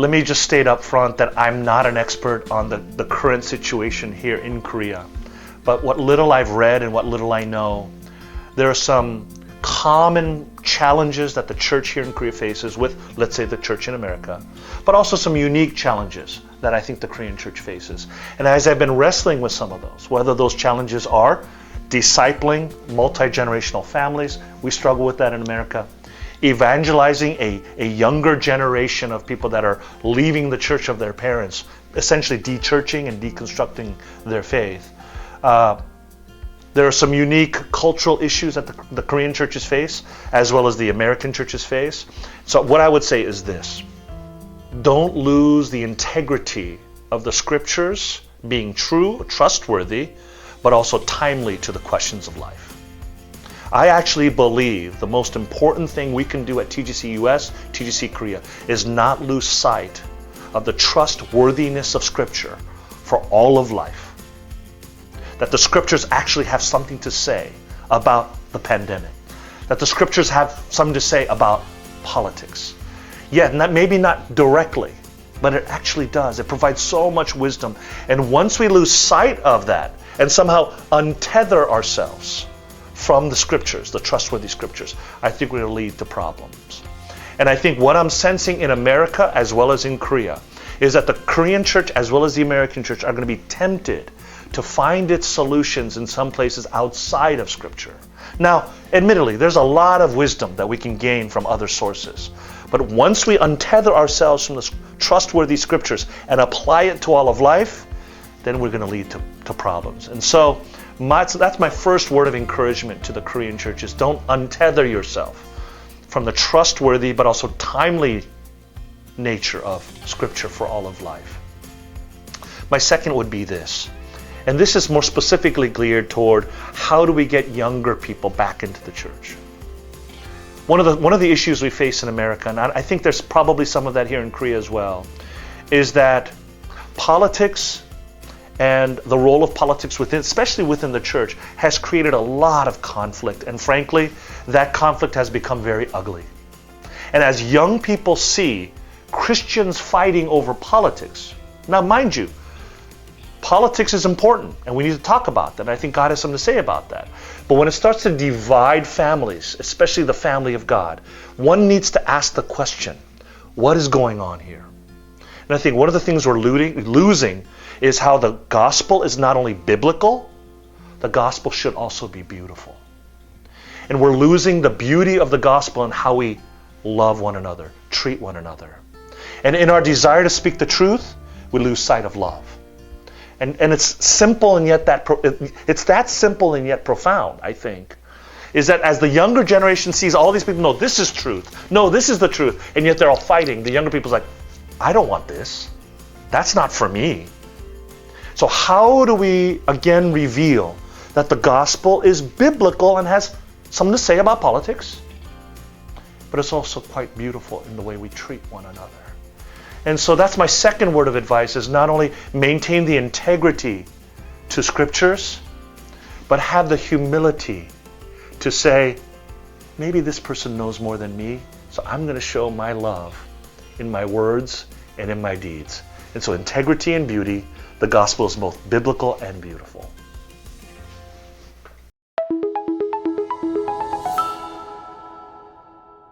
let me just state up front that I'm not an expert on the current situation here in Korea. But what little I've read and what little I know, there are some common challenges that the church here in Korea faces with, let's say, the church in America, but also some unique challenges that I think the Korean church faces. And as I've been wrestling with some of those, whether those challenges are discipling multi-generational families, we struggle with that in America, evangelizing a younger generation of people that are leaving the church of their parents, essentially de-churching and deconstructing their faith. There are some unique cultural issues that the Korean churches face, as well as the American churches face. So what I would say is this: don't lose the integrity of the scriptures being true, trustworthy, but also timely to the questions of life. I actually believe the most important thing we can do at TGC US, TGC Korea, is not lose sight of the trustworthiness of Scripture for all of life. That the Scriptures actually have something to say about the pandemic. That the Scriptures have something to say about politics. Yeah, maybe not directly, but it actually does. It provides so much wisdom. And once we lose sight of that and somehow untether ourselves from the scriptures, the trustworthy scriptures, I think we're going to lead to problems. And I think what I'm sensing in America as well as in Korea is that the Korean church as well as the American church are going to be tempted to find its solutions in some places outside of scripture. Now, admittedly, there's a lot of wisdom that we can gain from other sources. But once we untether ourselves from the trustworthy scriptures and apply it to all of life, then we're going to lead to problems. And so that's my first word of encouragement to the Korean churches. Don't untether yourself from the trustworthy but also timely nature of Scripture for all of life. My second would be this, and this is more specifically geared toward how do we get younger people back into the church. One of the issues we face in America, and I think there's probably some of that here in Korea as well, is that politics and the role of politics within, especially within the church, has created a lot of conflict. And frankly, that conflict has become very ugly. And as young people see Christians fighting over politics, now mind you, politics is important and we need to talk about that. And I think God has something to say about that. But when it starts to divide families, especially the family of God, one needs to ask the question, what is going on here? And I think one of the things we're losing is how the gospel is not only biblical, the gospel should also be beautiful. And we're losing the beauty of the gospel in how we love one another, treat one another. And in our desire to speak the truth, we lose sight of love. And it's simple and yet it's that simple and yet profound, I think, is that as the younger generation sees all these people, no, this is truth. No, this is the truth. And yet they're all fighting. The younger people's like, I don't want this. That's not for me. So how do we, again, reveal that the gospel is biblical and has something to say about politics, but it's also quite beautiful in the way we treat one another? And so that's my second word of advice, is not only maintain the integrity to scriptures, but have the humility to say, maybe this person knows more than me, so I'm going to show my love in my words and in my deeds. And so integrity and beauty, the gospel is both biblical and beautiful.